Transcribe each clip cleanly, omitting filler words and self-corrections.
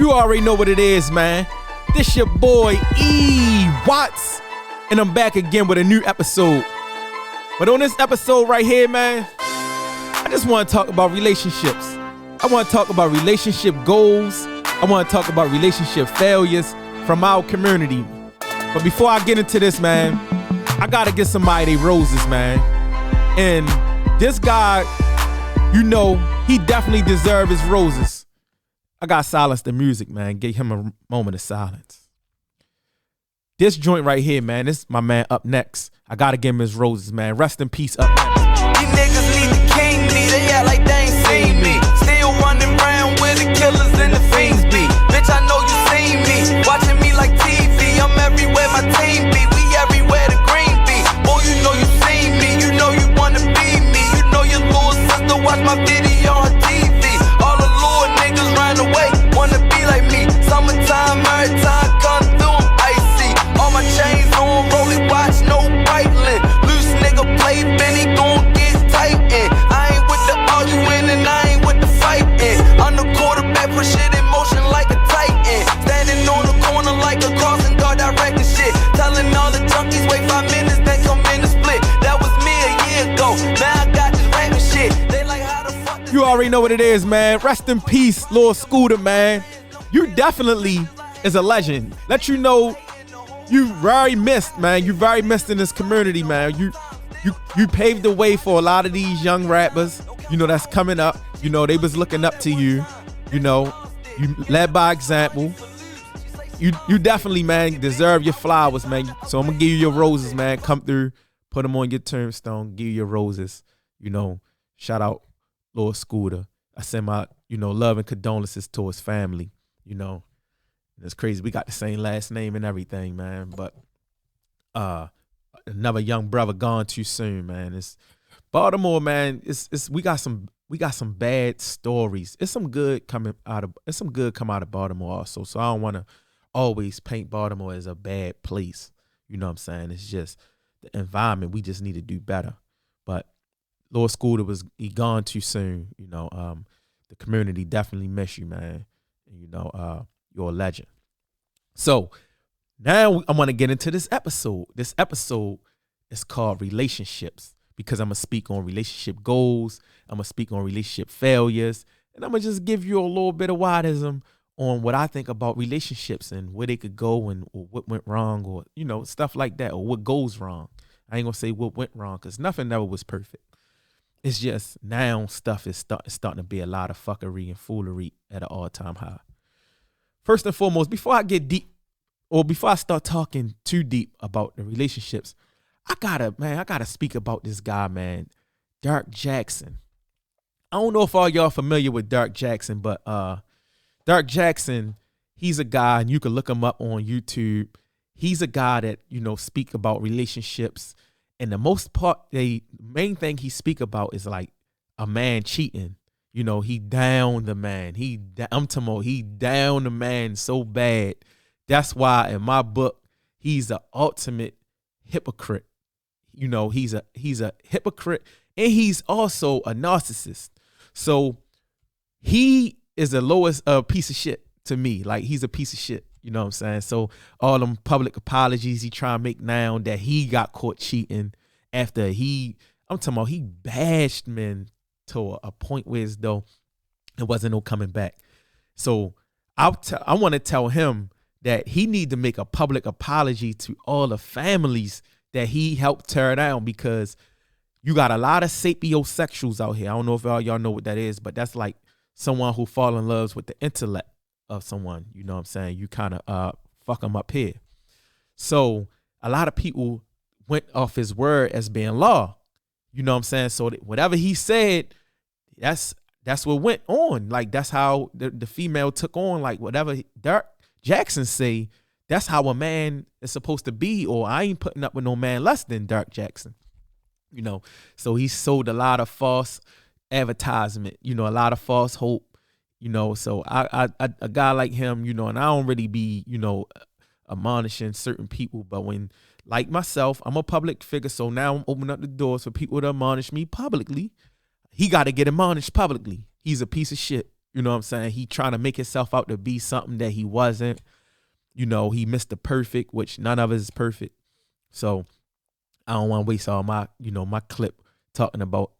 You already know what it is, man. This your boy E. Watts, and I'm back again with a new episode. But on this episode right here, man, I just want to talk about relationships. I want to talk about relationship goals. I want to talk about relationship failures from our community. But before I get into this, man, I gotta get somebody their roses, man. And this guy, you know, he definitely deserves his roses. I got silence the music, man. Give him a moment of silence. This joint right here, man, this is my man Up Next. I gotta give him his roses, man. Rest in peace, Up Next. These niggas need the king me. They act like they ain't seen me. Still running around where the killers and the fiends be. Bitch, I know you seen me. Watching me like TV. I'm everywhere my team be. We everywhere the green be. Boy, you know you seen me. You know you wanna be me. You know your little sister watch my video on TV. All the little niggas run away, wanna be like me. Summertime, every time come through, I'm icy. All my chains on, rolling watch, no Breitling. Loose nigga play, Benny gon' get tight in. I ain't with the arguing and I ain't with the fighting. I'm the quarterback, push it in motion like a titan. Standing on the corner like a crossing guard, directing shit. Telling all the junkies, wait 5 minutes, then come in the split. That was me a year ago, now I got this rapping shit. They like how the fuck. You already know what it is, man. Rest in peace, Lil Scooter, man. You definitely is a legend. Let you know you very missed, man. You very missed in this community, man. You paved the way for a lot of these young rappers, you know, that's coming up. You know, they was looking up to you. You know, you led by example. You definitely, man, deserve your flowers, man. So I'm gonna give you your roses, man. Come through, put them on your tombstone, give you your roses. You know, shout out Lord Scooter. I send my, you know, love and condolences to his family. You know, it's crazy. We got the same last name and everything, man. But another young brother gone too soon, man. It's Baltimore, man. We got some bad stories. It's some good come out of Baltimore also. So I don't want to always paint Baltimore as a bad place. You know what I'm saying? It's just the environment. We just need to do better. But Lord Scooter he gone too soon. You know, the community definitely miss you, man. And, you know, you're a legend. So now I want to get into this episode. This episode is called Relationships because I'm going to speak on relationship goals. I'm going to speak on relationship failures. And I'm going to just give you a little bit of wideism on what I think about relationships and where they could go and or what went wrong or, you know, stuff like that or what goes wrong. I ain't going to say what went wrong because nothing ever was perfect. It's just now stuff is starting to be a lot of fuckery and foolery at an all-time high. First and foremost, before I get deep or before I start talking too deep about the relationships, I gotta speak about this guy, man, Dark Jackson. I don't know if all y'all familiar with Dark Jackson, but Dark Jackson, he's a guy, and you can look him up on YouTube. He's a guy that, you know, speak about relationships. And the most part, the main thing he speak about is like a man cheating. You know, he down the man. He down the man so bad. That's why in my book, he's the ultimate hypocrite. You know, he's a hypocrite and he's also a narcissist. So he is the lowest piece of shit to me. Like he's a piece of shit. You know what I'm saying? So all them public apologies he trying to make now that he got caught cheating after he bashed men to a point where as though it wasn't no coming back. So I want to tell him that he need to make a public apology to all the families that he helped tear down because you got a lot of sapiosexuals out here. I don't know if y'all know what that is, but that's like someone who fall in love with the intellect of someone, you know what I'm saying? You kind of fuck them up here. So a lot of people went off his word as being law, you know what I'm saying? So whatever he said, that's what went on. Like that's how the female took on, like whatever Dark Jackson say, that's how a man is supposed to be, or I ain't putting up with no man less than Dark Jackson, you know? So he sold a lot of false advertisement, you know, a lot of false hope. You know, so a guy like him, you know, and I don't really be, you know, admonishing certain people, but when, like myself, I'm a public figure, so now I'm opening up the doors for people to admonish me publicly. He got to get admonished publicly. He's a piece of shit. You know what I'm saying? He trying to make himself out to be something that he wasn't. You know, he missed the perfect, which none of us is perfect. So I don't want to waste all my, my clip talking about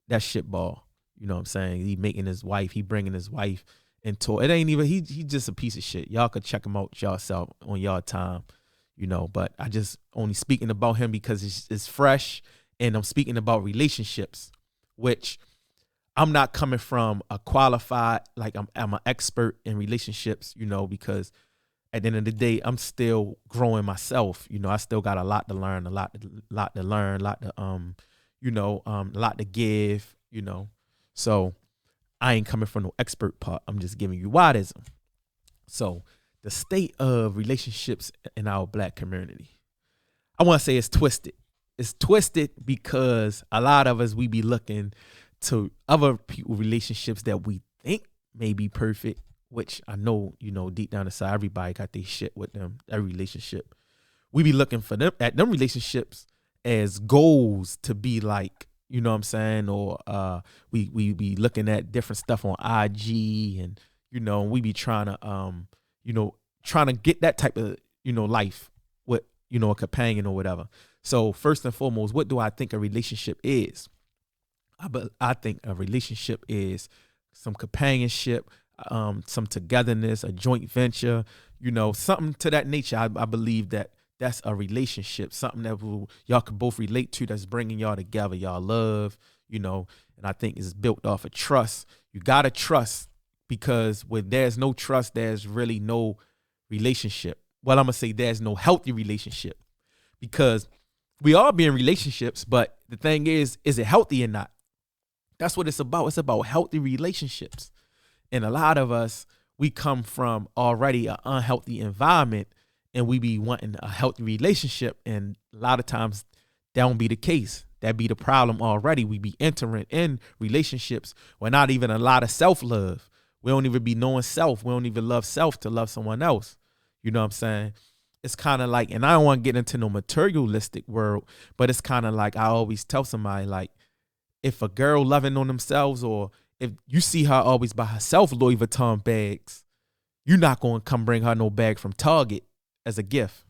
that shit ball. You know what I'm saying? He making his wife, he bringing his wife into it. Ain't even, he just a piece of shit. Y'all could check him out yourself on y'all time, but I just only speaking about him because it's fresh, and I'm speaking about relationships, which I'm not coming from a qualified, like I'm an expert in relationships, because at the end of the day, I'm still growing myself. I still got a lot to learn, a lot to learn, a lot to give, So I ain't coming from no expert part. I'm just giving you wideism. So the state of relationships in our Black community, I want to say it's twisted. It's twisted because a lot of us, we be looking to other people relationships that we think may be perfect, which I know, deep down inside, everybody got their shit with them, every relationship. We be looking for them at them relationships as goals to be like, you know what I'm saying? Or we be looking at different stuff on IG, and, we be trying to get that type of, life with, a companion or whatever. So first and foremost, what do I think a relationship is? I think a relationship is some companionship, some togetherness, a joint venture, something to that nature. I believe that's a relationship, something that y'all can both relate to, that's bringing y'all together, y'all love, and I think it's built off of trust. You got to trust, because when there's no trust, there's really no relationship. Well, I'm going to say there's no healthy relationship, because we all be in relationships, but the thing is it healthy or not? That's what it's about. It's about healthy relationships. And a lot of us, we come from already an unhealthy environment, and we be wanting a healthy relationship. And a lot of times that won't be the case. That be the problem already. We be entering in relationships with not even a lot of self-love. We don't even be knowing self. We don't even love self to love someone else. You know what I'm saying? It's kind of like, and I don't want to get into no materialistic world, but it's kind of like I always tell somebody, like, if a girl loving on themselves, or if you see her always by herself Louis Vuitton bags, you're not going to come bring her no bag from Target as a gift.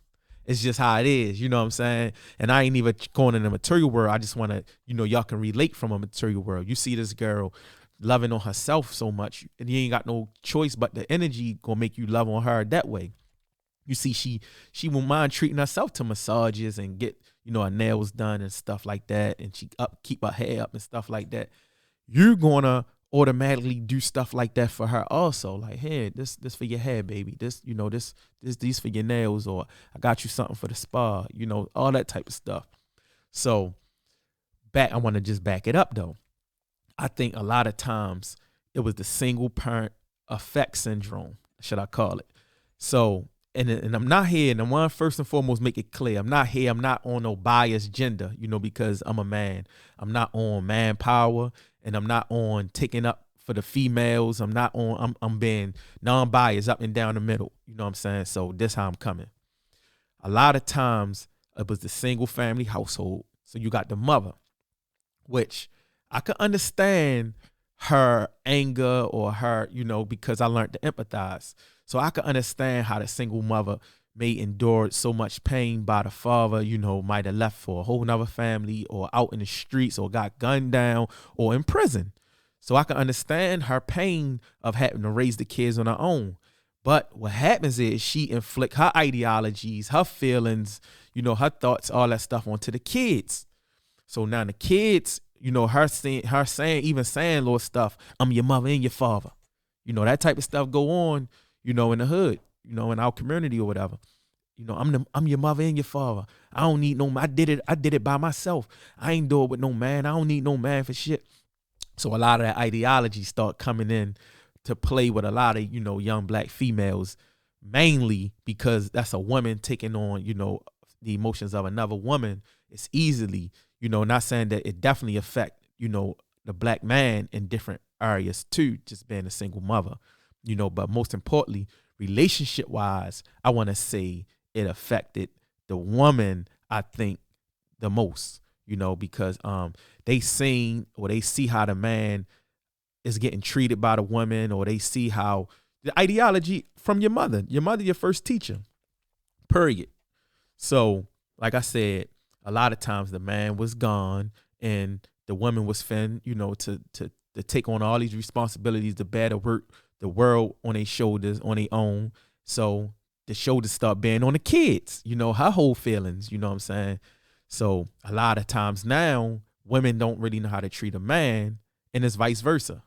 It's just how it is. You know what I'm saying? And I ain't even going in the material world. I just want to, y'all can relate from a material world. You see this girl loving on herself so much, and you ain't got no choice but the energy going to make you love on her that way. You see, she won't mind treating herself to massages and get, her nails done and stuff like that. And she keep her hair up and stuff like that. You're going to automatically do stuff like that for her also. Like, hey, this for your hair, baby. This, these for your nails, or I got you something for the spa, all that type of stuff. So I want to just back it up though. I think a lot of times it was the single parent effect syndrome, should I call it. So, and I'm not here, and I want to first and foremost make it clear, I'm not on no biased gender, because I'm a man. I'm not on manpower, and I'm not on taking up for the females. I'm being non-biased, up and down the middle. You know what I'm saying? So this how I'm coming. A lot of times it was the single family household. So you got the mother, which I could understand her anger or her, because I learned to empathize. So I could understand how the single mother may endure so much pain by the father, might have left for a whole nother family, or out in the streets, or got gunned down, or in prison. So I can understand her pain of having to raise the kids on her own. But what happens is she inflict her ideologies, her feelings, her thoughts, all that stuff onto the kids. So now the kids, her saying little stuff, I'm your mother and your father. That type of stuff go on, in the hood, in our community or whatever. I'm your mother and your father. I don't need no man. I did it by myself. I ain't do it with no man. I don't need no man for shit. So a lot of that ideology start coming in to play with a lot of, young Black females, mainly because that's a woman taking on, the emotions of another woman. It's easily, not saying that it definitely affect, the Black man in different areas too, just being a single mother, but most importantly, relationship wise, I want to say it affected the woman, I think, the most, because they see how the man is getting treated by the woman, or they see how the ideology from your mother, your first teacher, period. So, like I said, a lot of times the man was gone and the woman was to take on all these responsibilities, to bear the world on their shoulders, on their own. So the shoulders start bearing on the kids, her whole feelings, you know what I'm saying? So a lot of times now, women don't really know how to treat a man, and it's vice versa.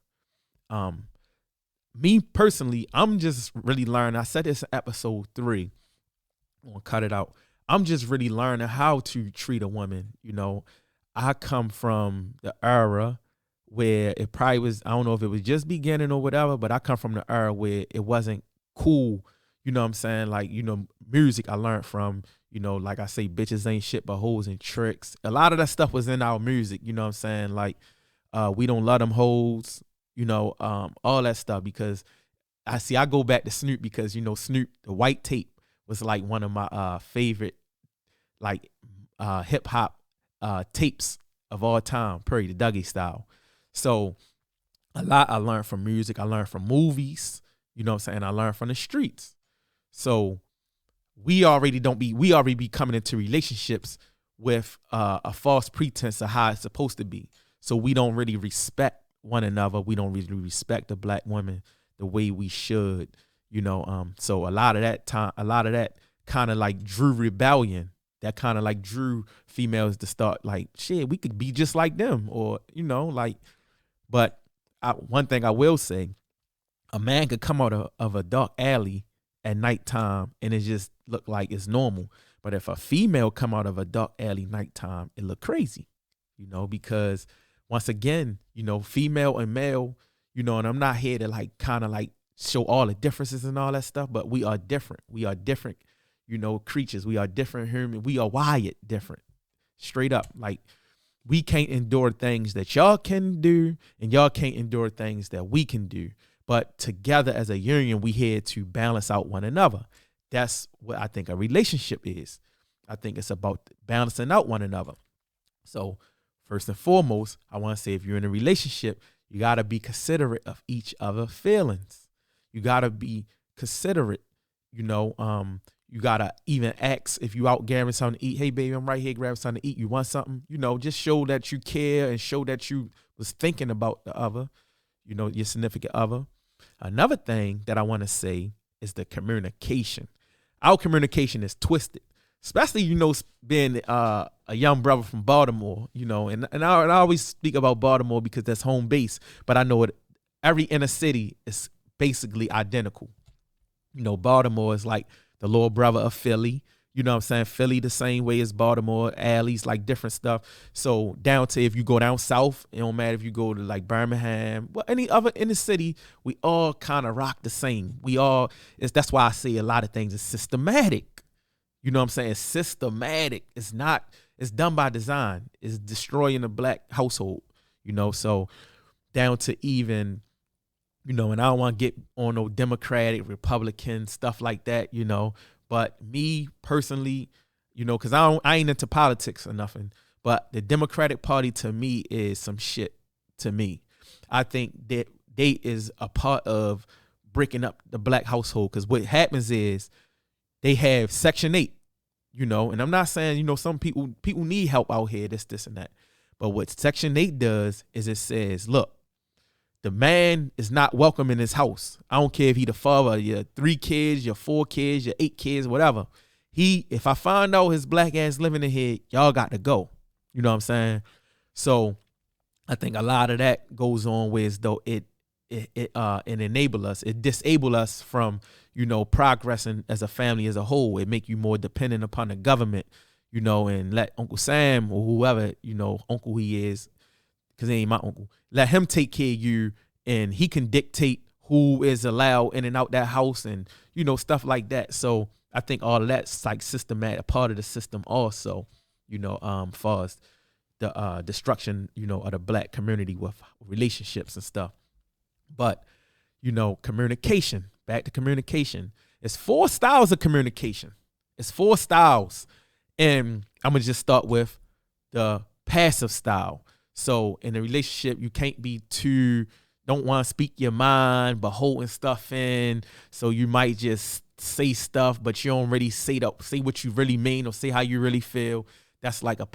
Me personally, I'm just really learning. I said this in episode 3. I'm gonna cut it out. I'm just really learning how to treat a woman. I come from the era where it probably was, I don't know if it was just beginning or whatever, but I come from the era where it wasn't cool. You know what I'm saying? Like, music I learned from, like I say, bitches ain't shit but hoes and tricks. A lot of that stuff was in our music, you know what I'm saying? Like, we don't love them hoes, all that stuff, because I go back to Snoop because, Snoop, the white tape was like one of my favorite, like, hip hop tapes of all time, the Dougie style. So a lot I learned from music. I learned from movies, you know what I'm saying? I learned from the streets. So we already be coming into relationships with a false pretense of how it's supposed to be. So we don't really respect one another. We don't really respect the black women the way we should, so a lot of that kind of like drew rebellion. That kind of like drew females to start like, shit, we could be just like them, or, but one thing I will say, a man could come out of a dark alley at nighttime and it just look like it's normal. But if a female come out of a dark alley nighttime, it look crazy, because once again, female and male, and I'm not here to like kind of like show all the differences and all that stuff, but we are different. We are different, creatures. We are different human. We are wired different, straight up. Like, we can't endure things that y'all can do, and y'all can't endure things that we can do. But together as a union, we here to balance out one another. That's what I think a relationship is. I think it's about balancing out one another. So first and foremost, I want to say, if you're in a relationship, you got to be considerate of each other's feelings. You got to be considerate, you got to even ask if you out grabbing something to eat. Hey, baby, I'm right here grabbing something to eat. You want something? Just show that you care and show that you was thinking about the other, your significant other. Another thing that I want to say is the communication. Our communication is twisted, especially, being a young brother from Baltimore, and I always speak about Baltimore because that's home base, but I know every inner city is basically identical. Baltimore is like the little brother of Philly. You know what I'm saying? Philly the same way as Baltimore, alleys, like different stuff. So down to, if you go down south, it don't matter if you go to like Birmingham, well, any other inner city, we all kind of rock the same. That's why I say a lot of things is systematic. You know what I'm saying? It's systematic. It's done by design. It's destroying the black household, so down to even, and I don't want to get on no Democratic, Republican, stuff like that, but me personally, because I ain't into politics or nothing, but the Democratic Party to me is some shit to me. I think that they is a part of breaking up the black household, because what happens is they have Section 8, and I'm not saying, some people need help out here, this and that. But what Section 8 does is it says, look, the man is not welcome in his house. I don't care if he the father of your 3 kids, your 4 kids, your 8 kids, whatever. If I find out his black ass living in here, y'all got to go. You know what I'm saying? So I think a lot of that goes on where as though it enable us, it disable us from, progressing as a family as a whole. It make you more dependent upon the government, and let Uncle Sam or whoever, uncle he is, because he ain't my uncle, let him take care of you, and he can dictate who is allowed in and out that house, and stuff like that. So I think all of that's like systematic, a part of the system also, far as the destruction, of the black community with relationships and stuff. But communication, back to communication, it's 4 styles of communication. It's 4 styles, and I'm gonna just start with the passive style. So in a relationship, you can't be too don't want to speak your mind, but holding stuff in. So you might just say stuff, but you don't really say what you really mean or say how you really feel. That's like a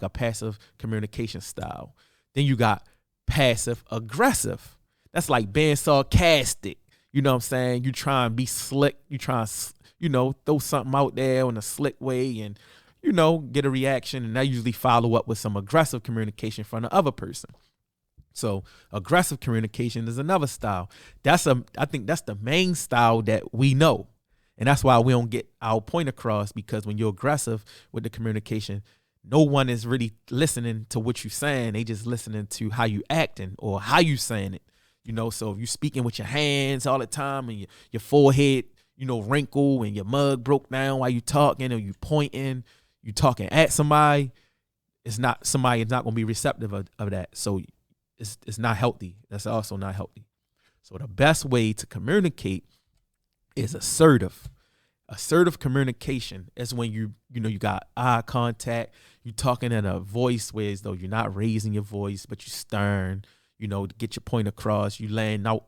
passive communication style. Then you got passive aggressive. That's like being sarcastic. You know what I'm saying? You try and be slick. You try and, throw something out there in a slick way and, get a reaction. And that usually follow up with some aggressive communication from the other person. So aggressive communication is another style. I think that's the main style that we know. And that's why we don't get our point across, because when you're aggressive with the communication, no one is really listening to what you're saying. They just listening to how you acting or how you saying it. So if you speaking with your hands all the time and your forehead, wrinkle and your mug broke down while you talking, or you pointing, you talking at somebody, somebody is not going to be receptive of that. So it's not healthy. That's also not healthy. So the best way to communicate is assertive. Assertive communication is when you got eye contact. You talking in a voice where as though you're not raising your voice, but you stern. To get your point across. You laying out,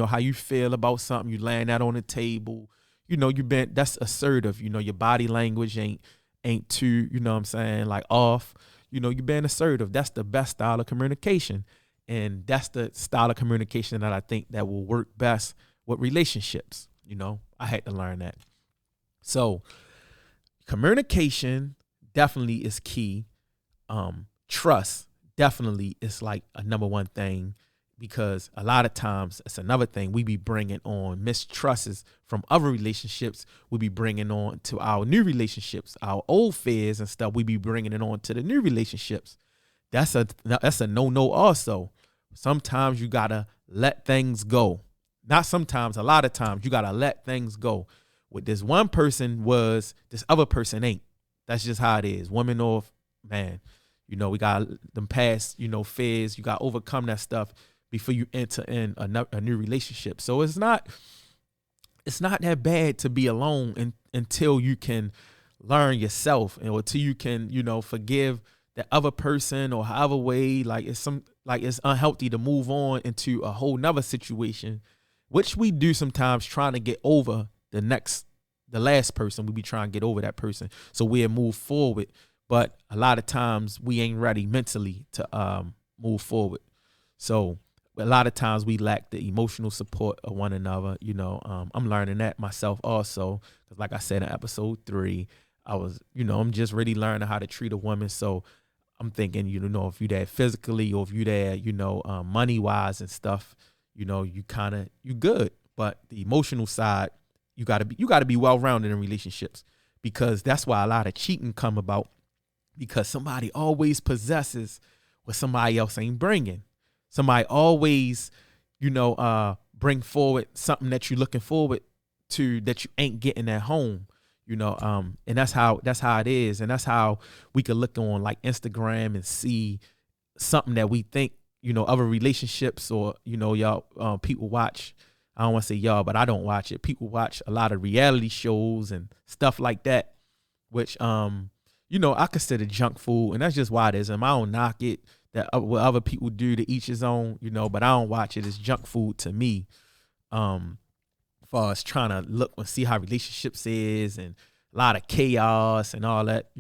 how you feel about something. You laying that on the table. That's assertive. Your body language ain't too, like off. You being assertive. That's the best style of communication. And that's the style of communication that I think that will work best with relationships. I had to learn that. So communication definitely is key. Trust definitely is like a number one thing, because a lot of times it's another thing we be bringing on mistrusts from other relationships. We be bringing on to our new relationships, our old fears and stuff. We be bringing it on to the new relationships. That's a no also. Sometimes you gotta let things go. Not sometimes, a lot of times you gotta let things go. What this one person was, this other person ain't. That's just how it is. Woman or man, we got them past, fears. You got to overcome that stuff before you enter in a new relationship. So it's not that bad to be alone until you can learn yourself, and until you can, forgive the other person, or however way, it's unhealthy to move on into a whole nother situation, which we do sometimes, trying to get over the last person. We be trying to get over that person so we'll move forward. But a lot of times we ain't ready mentally to move forward. So a lot of times we lack the emotional support of one another. I'm learning that myself also, because like I said in episode 3, I was, I'm just really learning how to treat a woman. So I'm thinking, if you there physically, or if you there, money wise and stuff, you good. But the emotional side, you gotta be well rounded in relationships, because that's why a lot of cheating come about, because somebody always possesses what somebody else ain't bringing. Somebody always, bring forward something that you're looking forward to that you ain't getting at home. And that's how it is. And that's how we could look on like Instagram and see something that we think, other relationships, or, y'all, people watch. I don't want to say y'all, but I don't watch it. People watch a lot of reality shows and stuff like that, which, I consider junk food, and that's just why it is. And I don't knock it, that what other people do, to each his own, but I don't watch it. It's junk food to me. As far as trying to look and see how relationships is, and a lot of chaos and all that,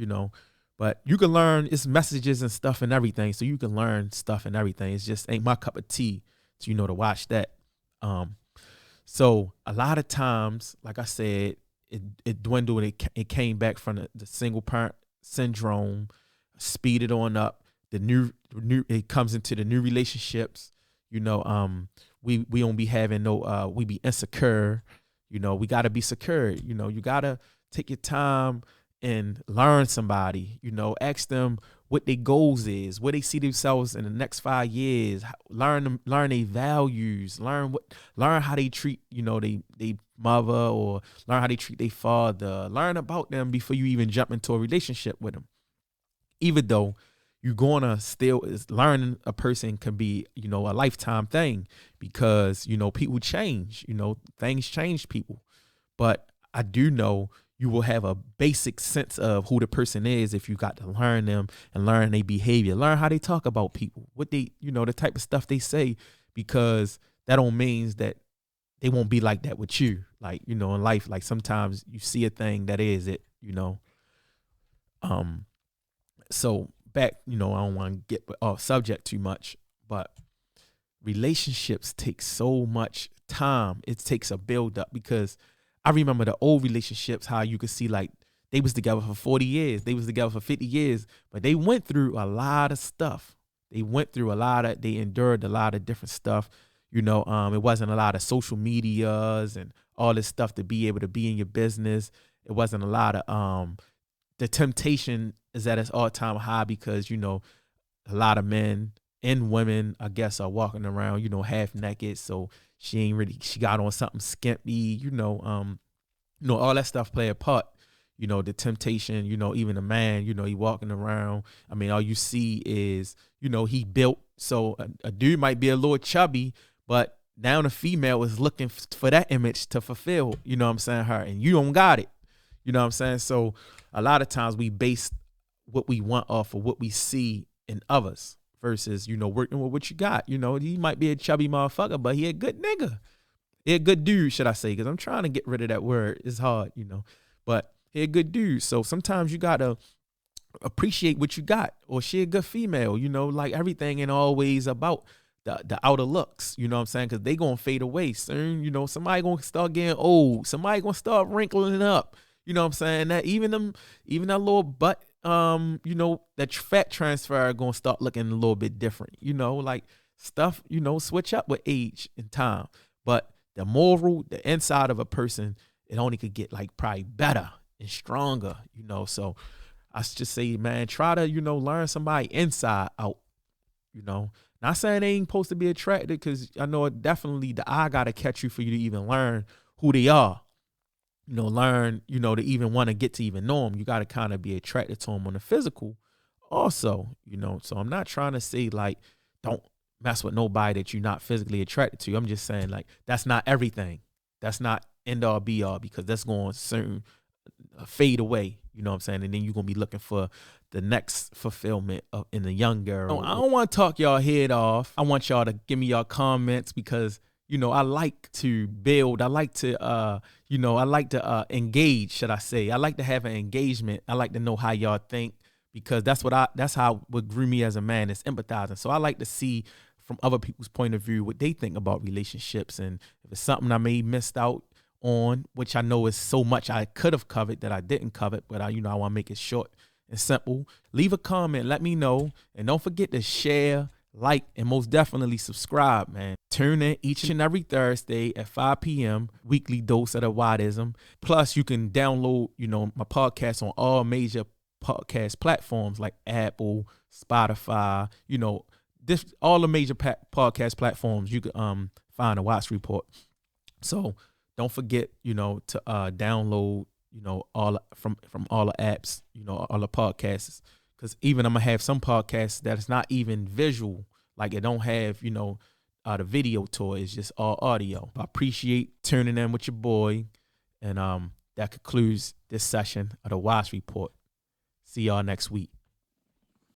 but you can learn, it's messages and stuff and everything. So you can learn stuff and everything. It's just ain't my cup of tea to, to watch that. So a lot of times, like I said, it dwindled. It came back from the single parent syndrome, speeded on up. It comes into the new relationships. We don't be having we be insecure. We gotta be secure. You gotta take your time and learn somebody. Ask them what their goals is, where they see themselves in the next 5 years. Learn their values. Learn how they treat they mother, or learn how they treat their father. Learn about them before you even jump into a relationship with them. Even though you're gonna learning a person can be a lifetime thing, because people change. Things change people, but I do know you will have a basic sense of who the person is if you got to learn them and learn their behavior, learn how they talk about people, what they, the type of stuff they say, because that don't means that they won't be like that with you. Like, you know, in life, like sometimes you see a thing that is it, you know. So back, you know, I don't want to get off subject too much, but relationships take so much time. It takes a build up, because I remember the old relationships, how you could see like they was together for 40 years, they was together for 50 years, but they went through a lot of stuff. They endured a lot of different stuff. You know, it wasn't a lot of social medias and all this stuff to be able to be in your business. It wasn't a lot of, the temptation is at its all-time high, because, you know, a lot of men and women, I guess, are walking around, you know, half naked. So she got on something skimpy, you know, all that stuff play a part. You know, the temptation, you know, even a man, you know, he walking around. I mean, all you see is, you know, he built. So a dude might be a little chubby, but now the female is looking for that image to fulfill, you know what I'm saying, her, and you don't got it. You know what I'm saying? So a lot of times we base what we want off of what we see in others versus, you know, working with what you got. You know, he might be a chubby motherfucker, but he a good nigga. He a good dude, should I say, because I'm trying to get rid of that word. It's hard, you know, but he a good dude. So sometimes you got to appreciate what you got, or she a good female, you know, like everything ain't always about the outer looks, you know what I'm saying? Because they going to fade away soon. You know, somebody going to start getting old. Somebody going to start wrinkling up. You know what I'm saying? That even that little butt, you know, that fat transfer going to start looking a little bit different. You know, like stuff, you know, switch up with age and time. But the moral, the inside of a person, it only could get like probably better and stronger, you know. So I just say, man, try to, you know, learn somebody inside out, you know. Not saying they ain't supposed to be attracted, because I know definitely the eye got to catch you for you to even learn who they are. You know, learn, you know, to even want to get to even know them. You got to kind of be attracted to them on the physical also, you know. So I'm not trying to say like, don't mess with nobody that you're not physically attracted to. I'm just saying like, that's not everything. That's not end all be all, because that's going to soon fade away. You know what I'm saying? And then you're going to be looking for the next fulfillment in the young girl. I don't want to talk y'all head off. I want y'all to give me y'all comments, because, you know, I like to build. I like to, you know, I like to engage, should I say. I like to have an engagement. I like to know how y'all think, because that's how what grew me as a man, is empathizing. So I like to see from other people's point of view what they think about relationships. And if it's something I may missed out on, which I know is so much I could have covered that I didn't cover, but I want to make it short and simple. Leave a comment, let me know, and don't forget to share, like, and most definitely subscribe, man. Tune in each and every Thursday at 5 p.m. Weekly dose of the Wadism. Plus, you can download, you know, my podcast on all major podcast platforms like Apple, Spotify, you know, all the major podcast platforms. You can find a Watts Report. So don't forget, you know, to download, you know, all from all the apps, you know, all the podcasts. Because even I'm gonna have some podcasts that is not even visual, like it don't have, you know, the video to it. It's just all audio. I appreciate tuning in with your boy, and that concludes this session of the Watts Report. See y'all next week.